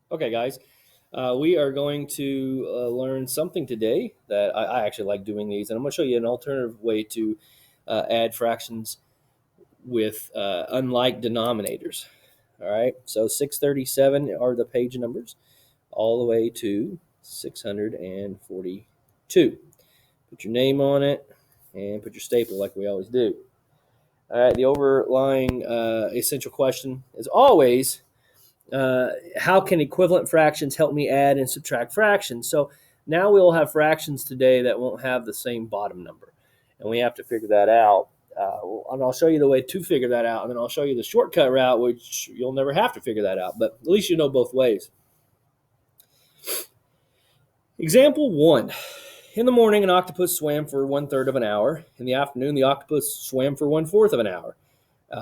Okay, guys, we are going to learn something today that I actually like doing these, and I'm going to show you an alternative way to add fractions with unlike denominators. All right, so 637 are the page numbers all the way to 642. Put your name on it and put your staple like we always do. All right, the overlying essential question is always how can equivalent fractions help me add and subtract fractions? So now we'll have fractions today that won't have the same bottom number, and we have to figure that out. And I'll show you the way to figure that out, and then I'll show you the shortcut route, which you'll never have to figure that out, but at least you know both ways. Example 1. In the morning, an octopus swam for 1/3 of an hour. In the afternoon, the octopus swam for 1/4 of an hour.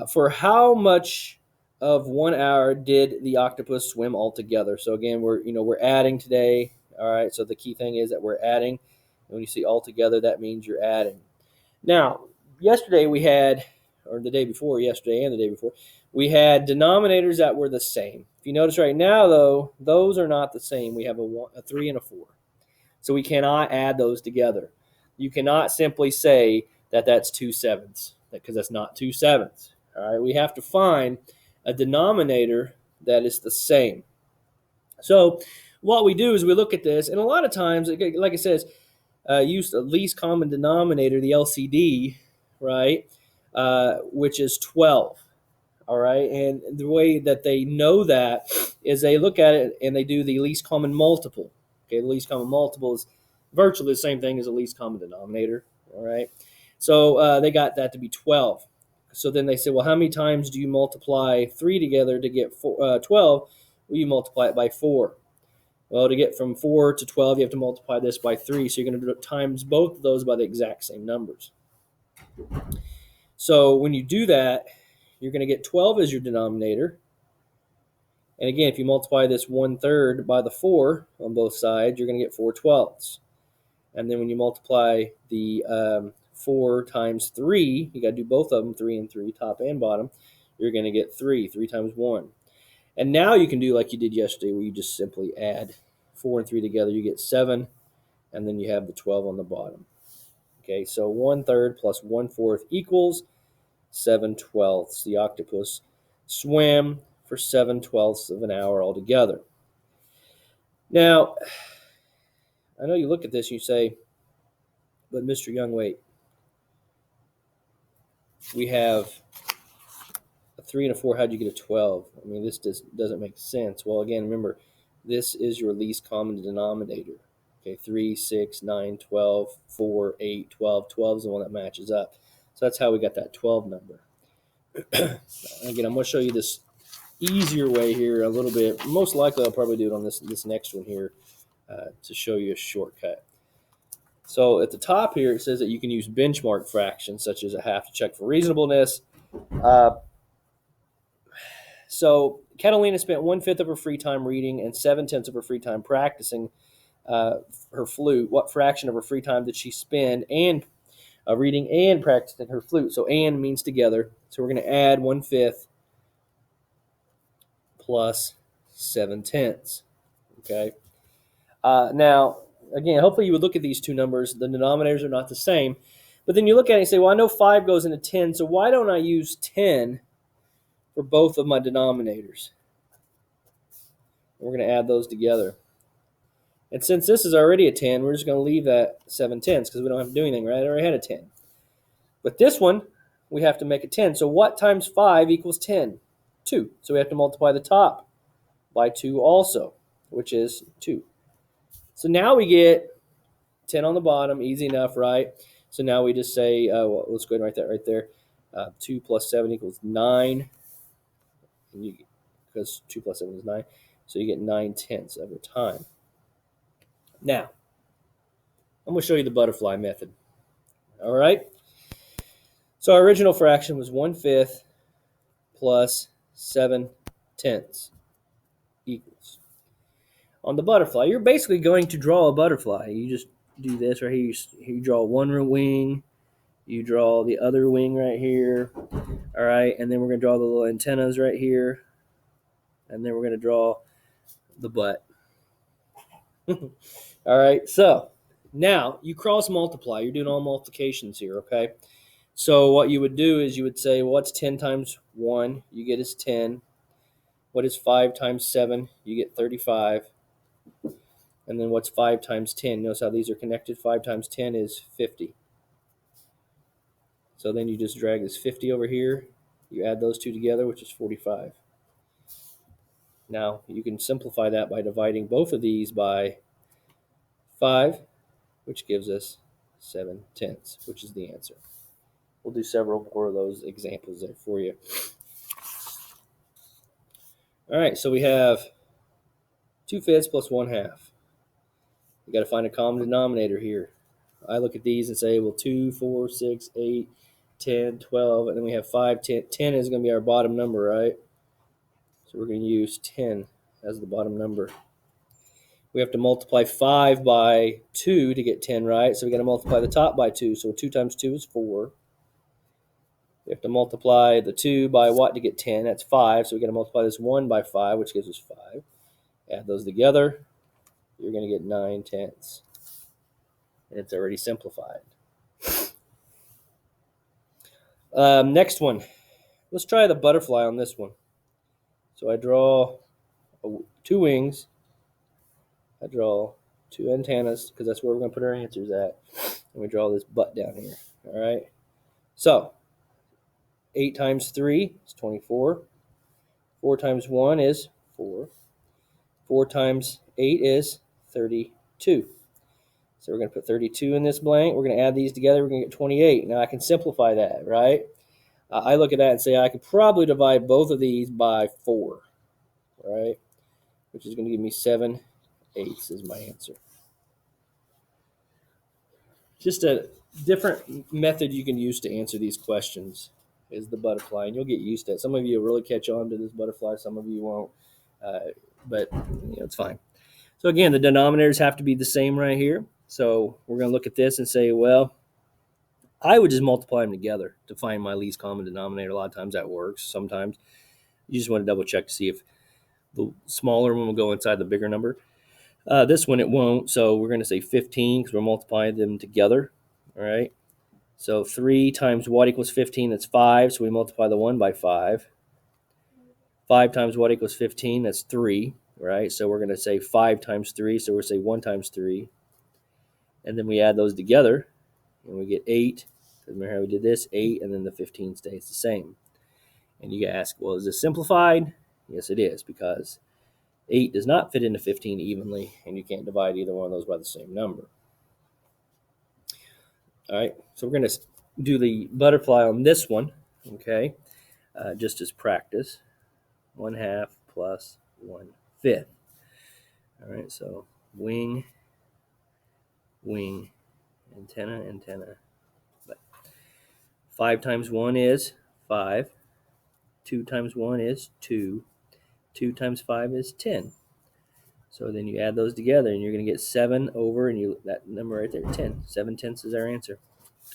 For how much of 1 hour did the octopus swim altogether? So again, we're adding today. All right. So the key thing is that we're adding. And when you see altogether, that means you're adding. Now, yesterday we had, or the day before, yesterday and the day before, we had denominators that were the same. If you notice right now, though, those are not the same. We have a 3 and a 4. So we cannot add those together. You cannot simply say that that's 2/7 because that's not 2/7. All right, we have to find a denominator that is the same. So what we do is we look at this, and a lot of times, like it says, use the least common denominator, the LCD, right, which is 12. All right, and the way that they know that is they look at it and they do the least common multiple. Okay, the least common multiple is virtually the same thing as the least common denominator. All right, so they got that to be 12. So then they said, well, how many times do you multiply 3 together to get 12? Well, you multiply it by 4. Well, to get from 4 to 12, you have to multiply this by 3. So you're going to times both of those by the exact same numbers. So when you do that, you're going to get 12 as your denominator. And again, if you multiply this 1/3 by the 4 on both sides, you're going to get 4/12. And then when you multiply the 4 times 3, you got to do both of them, 3 and 3, top and bottom, you're going to get 3 times 1. And now you can do like you did yesterday, where you just simply add 4 and 3 together, you get 7, and then you have the 12 on the bottom. Okay, so 1/3 plus 1/4 equals 7/12. The octopus swam for 7/12 of an hour altogether. Now, I know you look at this and you say, but Mr. Young, wait, we have a 3 and a 4. How'd you get a 12? I mean, this doesn't make sense. Well, again, remember, this is your least common denominator. Okay, 3, 6, 9, 12, 4, 8, 12. 12 is the one that matches up. So that's how we got that 12 number. Again, I'm going to show you this easier way here a little bit. Most likely I'll probably do it on this next one here to show you a shortcut. So at the top here it says that you can use benchmark fractions such as a half to check for reasonableness. So Catalina spent 1/5 of her free time reading and 7/10 of her free time practicing her flute. What fraction of her free time did she spend and reading and practicing her flute? So and means together. So we're going to add 1/5 plus 7/10. Okay. Now, again, hopefully you would look at these two numbers. The denominators are not the same. But then you look at it and say, well, I know 5 goes into 10, so why don't I use 10 for both of my denominators? We're going to add those together. And since this is already a 10, we're just going to leave that 7/10 because we don't have to do anything, right? I already had a 10. But this one, we have to make a 10. So what times 5 equals 10? 2. So we have to multiply the top by 2 also, which is 2. So now we get 10 on the bottom, easy enough, right? So now we just say, well, let's go ahead and write that right there. 2 plus 7 equals 9. Because 2 plus 7 is 9. So you get 9/10 every time. Now, I'm going to show you the butterfly method. All right? So our original fraction was 1/5 plus 7/10 equals. On the butterfly, you're basically going to draw a butterfly. You just do this right here. You draw one wing. You draw the other wing right here. All right, and then we're going to draw the little antennas right here. And then we're going to draw the butt. All right, so now you cross multiply. You're doing all multiplications here, okay? So what you would do is you would say, well, what's 10 times 1? You get is 10. What is 5 times 7? You get 35. And then what's 5 times 10? Notice how these are connected. 5 times 10 is 50. So then you just drag this 50 over here. You add those two together, which is 45. Now, you can simplify that by dividing both of these by 5, which gives us 7/10, which is the answer. We'll do several more of those examples there for you. All right, so we have 2/5 plus 1/2. We got to find a common denominator here. I look at these and say, well, 2, 4, 6, 8, 10, 12, and then we have 5, 10. 10 is going to be our bottom number, right? So we're going to use 10 as the bottom number. We have to multiply 5 by 2 to get 10, right? So we got to multiply the top by 2. So 2 times 2 is 4. We have to multiply the 2 by what to get 10? That's 5. So we got to multiply this 1 by 5, which gives us 5. Add those together. You're going to get 9/10. And it's already simplified. Next one. Let's try the butterfly on this one. So I draw 2 wings. I draw 2 antennas because that's where we're going to put our answers at. And we draw this butt down here. All right. So 8 times 3 is 24. 4 times 1 is 4. 4 times 8 is 32. So we're going to put 32 in this blank. We're going to add these together. We're going to get 28. Now I can simplify that, right? I look at that and say I could probably divide both of these by 4, right? Which is going to give me 7/8 is my answer. Just a different method you can use to answer these questions is the butterfly, and you'll get used to it. Some of you will really catch on to this butterfly. Some of you won't, but it's fine. So again, the denominators have to be the same right here. So we're going to look at this and say, well, I would just multiply them together to find my least common denominator. A lot of times that works. Sometimes you just want to double check to see if the smaller one will go inside the bigger number. This one it won't, so we're going to say 15 because we're multiplying them together. All right. So 3 times what equals 15? That's 5. So we multiply the 1 by 5. 5 times what equals 15? That's 3. Right. So we're going to say 5 times 3. So we'll say 1 times 3. And then we add those together, and we get 8. Remember how we did this? 8, and then the 15 stays the same. And you ask, well, is this simplified? Yes, it is, because 8 does not fit into 15 evenly, and you can't divide either one of those by the same number. All right, so we're going to do the butterfly on this one, okay, just as practice. 1/2 plus 1/5. All right, so wing, wing, antenna, antenna. 5 times 1 is 5. 2 times 1 is 2. 2 times 5 is 10. So then you add those together, and you're going to get 7 over, and that number right there, 10. 7/10 is our answer.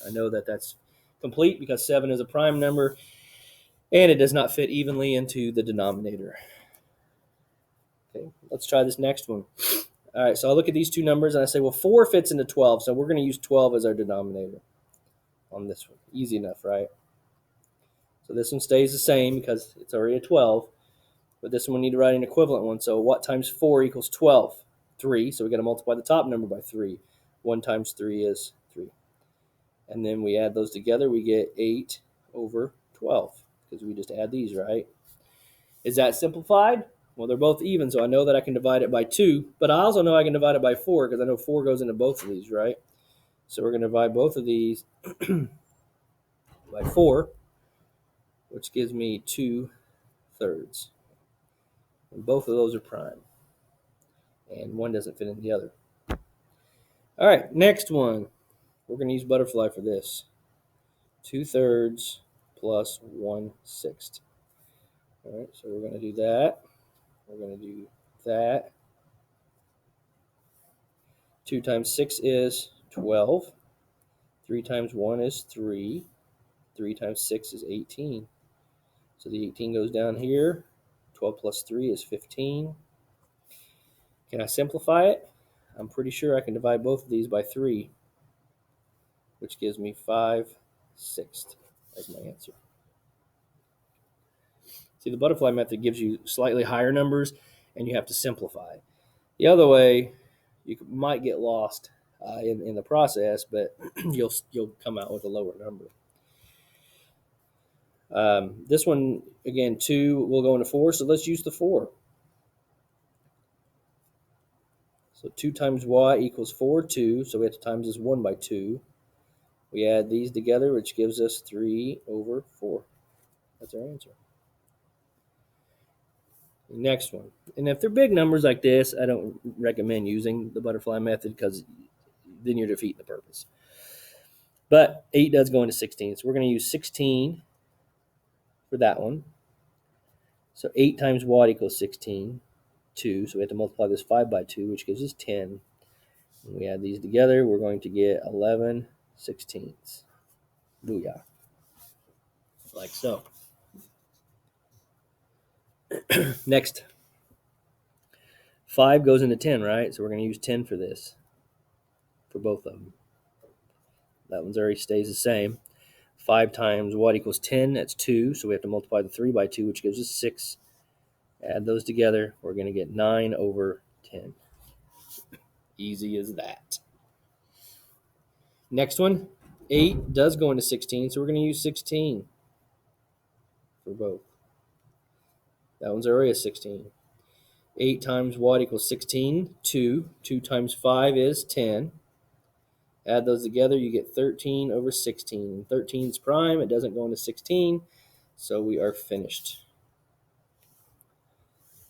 I know that that's complete because 7 is a prime number, and it does not fit evenly into the denominator. Okay, let's try this next one. All right, so I'll look at these two numbers, and I say, well, 4 fits into 12, so we're going to use 12 as our denominator on this one. Easy enough, right? So this one stays the same because it's already a 12. But this one we need to write an equivalent one. So what times 4 equals 12? 3. So we got to multiply the top number by 3. 1 times 3 is 3. And then we add those together. We get 8 over 12 because we just add these, right? Is that simplified? Well, they're both even, so I know that I can divide it by 2. But I also know I can divide it by 4 because I know 4 goes into both of these, right? So we're going to divide both of these by 4, which gives me 2/3. And both of those are prime. And one doesn't fit in the other. All right, next one. We're going to use butterfly for this. 2/3 plus 1/6. All right, so we're going to do that. We're going to do that. 2 times 6 is 12. 3 times 1 is 3. 3 times 6 is 18. So the 18 goes down here. 12 plus 3 is 15. Can I simplify it? I'm pretty sure I can divide both of these by 3, which gives me 5/6 as my answer. See, the butterfly method gives you slightly higher numbers, and you have to simplify. The other way, you might get lost in the process, but you'll come out with a lower number. This one, again, 2 will go into 4, so let's use the 4. So 2 times y equals 4, 2, so we have to times this 1 by 2. We add these together, which gives us 3/4. That's our answer. Next one. And if they're big numbers like this, I don't recommend using the butterfly method because then you're defeating the purpose. But 8 does go into 16, so we're going to use 16 for that one. So 8 times y equals 16, 2. So we have to multiply this 5 by 2, which gives us 10. When we add these together, we're going to get 11/16. Booyah. Like so. Next. 5 goes into 10, right? So we're going to use 10 for this, for both of them. That one's already stays the same. 5 times what equals 10? That's 2. So we have to multiply the 3 by 2, which gives us 6. Add those together. We're going to get 9/10. Easy as that. Next one. 8 does go into 16, so we're going to use 16 for both. That one's already a 16. 8 times what equals 16? 2. 2 times 5 is 10. Add those together, you get 13/16. 13 is prime. It doesn't go into 16, so we are finished.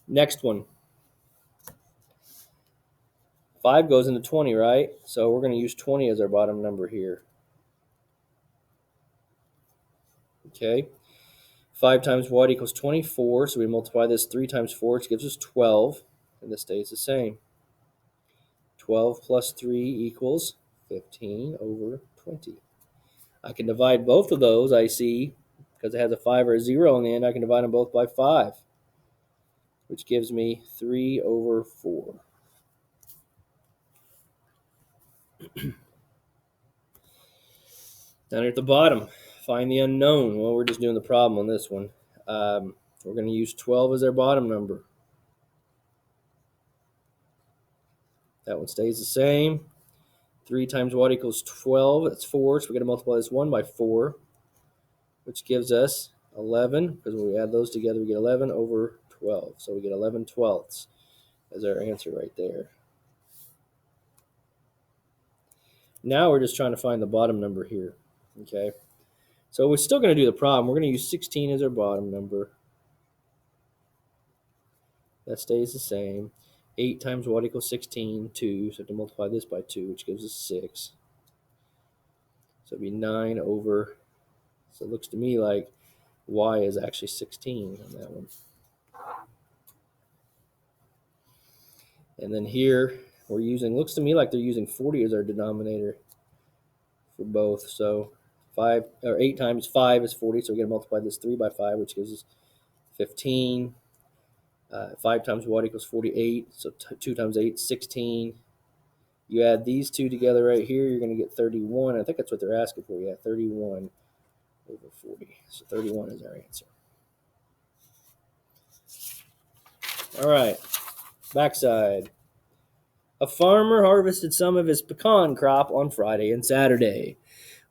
Next one. 5 goes into 20, right? So we're going to use 20 as our bottom number here. Okay. 5 times what equals 24, so we multiply this 3 times 4, which gives us 12, and this stays the same. 12 plus 3 equals 15/20. I can divide both of those, I see, because it has a 5 or a 0 on the end. I can divide them both by 5, which gives me 3/4. Down here at the bottom, find the unknown. Well, we're just doing the problem on this one. We're going to use 12 as our bottom number. That one stays the same. 3 times what equals 12? That's 4, so we're going to multiply this 1 by 4, which gives us 11, because when we add those together, we get 11/12. So we get 11/12 as our answer right there. Now we're just trying to find the bottom number here, okay? So we're still going to do the problem. We're going to use 16 as our bottom number. That stays the same. 8 times what equals 16? 2. So we have to multiply this by 2, which gives us 6. So it'd be 9/. So it looks to me like y is actually 16 on that one. And then here we're using, looks to me like they're using 40 as our denominator for both. So 8 times 5 is 40, so we're going to multiply this 3 by 5, which gives us 15. 5 times what equals 48, so 2 times 8 is 16. You add these two together right here, you're going to get 31. I think that's what they're asking for. Yeah, 31/40. So 31 is our answer. All right, backside. A farmer harvested some of his pecan crop on Friday and Saturday.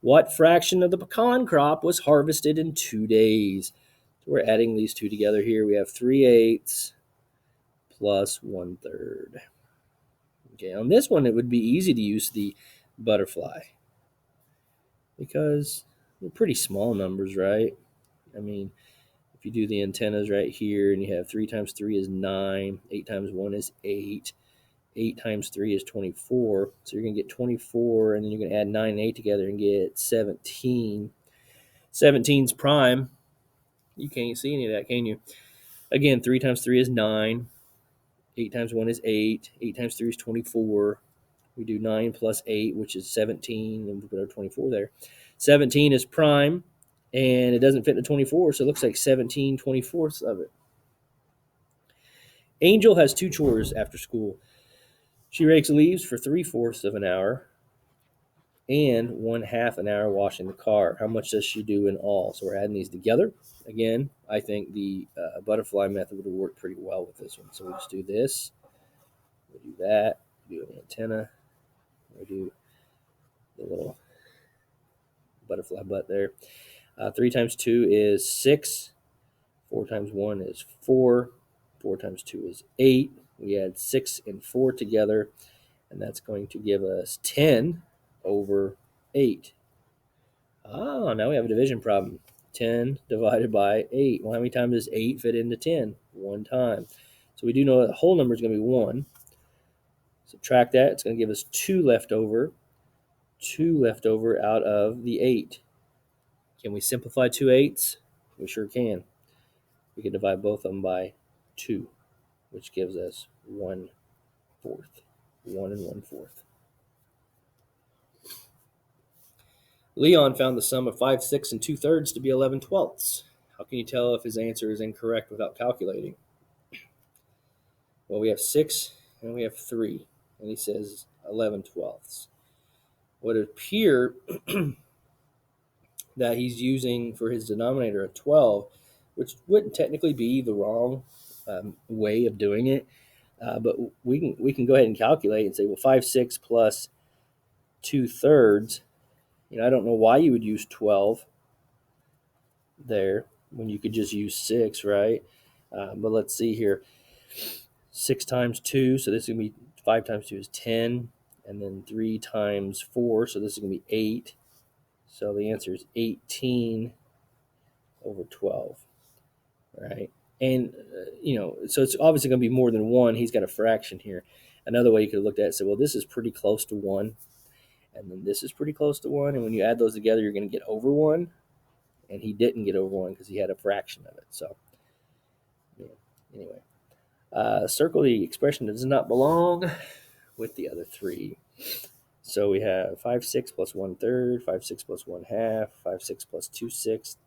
What fraction of the pecan crop was harvested in 2 days? So we're adding these two together here. We have 3/8 plus 1/3. Okay, on this one, it would be easy to use the butterfly because they're pretty small numbers, right? I mean, if you do the antennas right here and you have 3 times 3 is 9, 8 times 1 is 8, 8 times 3 is 24. So you're going to get 24, and then you're going to add 9 and 8 together and get 17. 17's prime. You can't see any of that, can you? Again, 3 times 3 is 9. 8 times 1 is 8. 8 times 3 is 24. We do 9 plus 8, which is 17, and we put our 24 there. 17 is prime, and it doesn't fit in 24, so it looks like 17/24 of it. Angel has 2 chores after school. She rakes leaves for 3/4 of an hour and 1/2 an hour washing the car. How much does she do in all? So we're adding these together. Again, I think the butterfly method would work pretty well with this one. So we just do this, we do that, we do an antenna, we do the little butterfly butt there. 3 times 2 is 6. 4 times 1 is 4. 4 times 2 is 8. We add 6 and 4 together, and that's going to give us 10 over 8. Oh, now we have a division problem. 10 divided by 8. Well, how many times does 8 fit into 10? 1 time. So we do know that the whole number is going to be 1. Subtract that. It's going to give us 2 left over. 2 left over out of the 8. Can we simplify 2/8? We sure can. We can divide both of them by 2, which gives us 1/4. 1 and 1/4. Leon found the sum of 5/6 and 2/3 to be 11/12. How can you tell if his answer is incorrect without calculating? Well, we have 6 and we have 3, and he says 11/12. Would it appear that he's using for his denominator a 12, which wouldn't technically be the wrong way of doing it, but we can go ahead and calculate and say, well, 5/6 plus 2/3. I don't know why you would use 12 there when you could just use 6, right? But let's see here. 6 times 2, so this is going to be 5 times 2 is 10, and then 3 times 4, so this is going to be 8. So the answer is 18 over 12, right? And, so it's obviously going to be more than 1. He's got a fraction here. Another way you could have looked at it and say, well, this is pretty close to 1, and then this is pretty close to 1, and when you add those together, you're going to get over 1, and he didn't get over 1 because he had a fraction of it. So, anyway. Circle the expression that does not belong with the other 3. So we have 5/6 plus 1/3, 5/6 plus 1/2, 5/6 plus 2/6,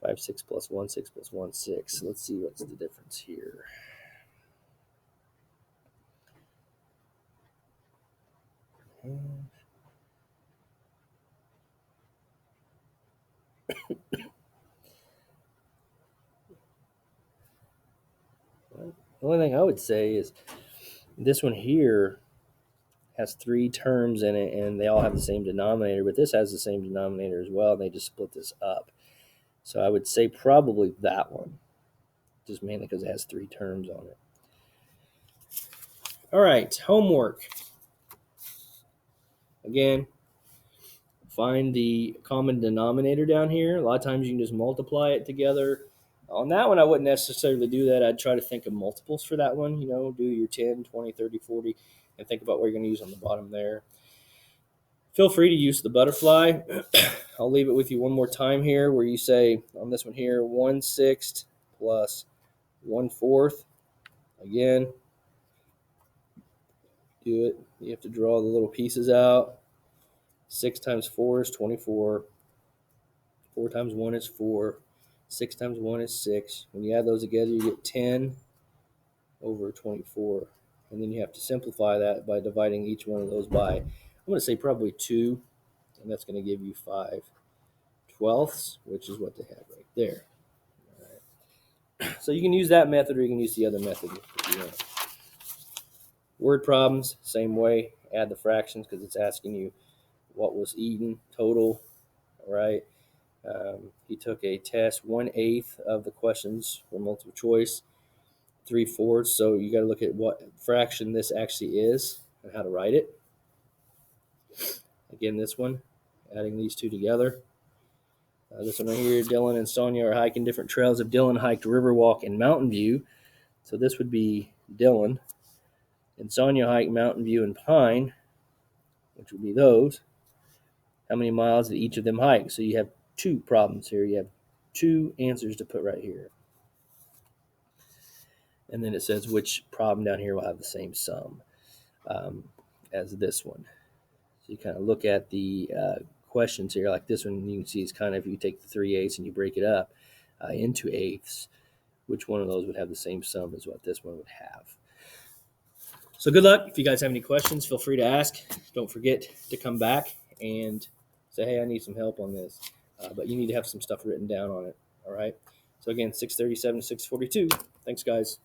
5/6 plus 1/6 plus 1/6. Let's see what's the difference here. The only thing I would say is this one here has 3 terms in it, and they all have the same denominator, but this has the same denominator as well, and they just split this up. So I would say probably that one, just mainly because it has 3 terms on it. All right, homework. Again, find the common denominator down here. A lot of times you can just multiply it together. On that one, I wouldn't necessarily do that. I'd try to think of multiples for that one. Do your 10, 20, 30, 40, and think about what you're going to use on the bottom there. Feel free to use the butterfly. I'll leave it with you one more time here where you say on this one here, 1/6 plus 1/4. Again, do it. You have to draw the little pieces out. 6 times 4 is 24. 4 times 1 is 4. 6 times 1 is 6. When you add those together, you get 10 over 24. And then you have to simplify that by dividing each one of those by, I'm going to say probably 2. And that's going to give you 5/12, which is what they have right there. All right. So you can use that method or you can use the other method if you want. Word problems, same way. Add the fractions because it's asking you what was eaten total, right? He took a test. 1/8 of the questions were multiple choice. 3/4. So you got to look at what fraction this actually is and how to write it. Again, this one, adding these two together. This one right here, Dylan and Sonia are hiking different trails. If Dylan hiked Riverwalk and Mountain View, so this would be Dylan. And Sonia hiked Mountain View and Pine, which would be those. How many miles did each of them hike? So you have 2 problems here. You have 2 answers to put right here. And then it says which problem down here will have the same sum as this one. So you kind of look at the questions here. Like this one, you can see it's kind of, if you take the 3/8 and you break it up into eighths, which one of those would have the same sum as what this one would have. So good luck. If you guys have any questions, feel free to ask. Don't forget to come back and say, hey, I need some help on this. But you need to have some stuff written down on it. All right. So again, 637 to 642. Thanks, guys.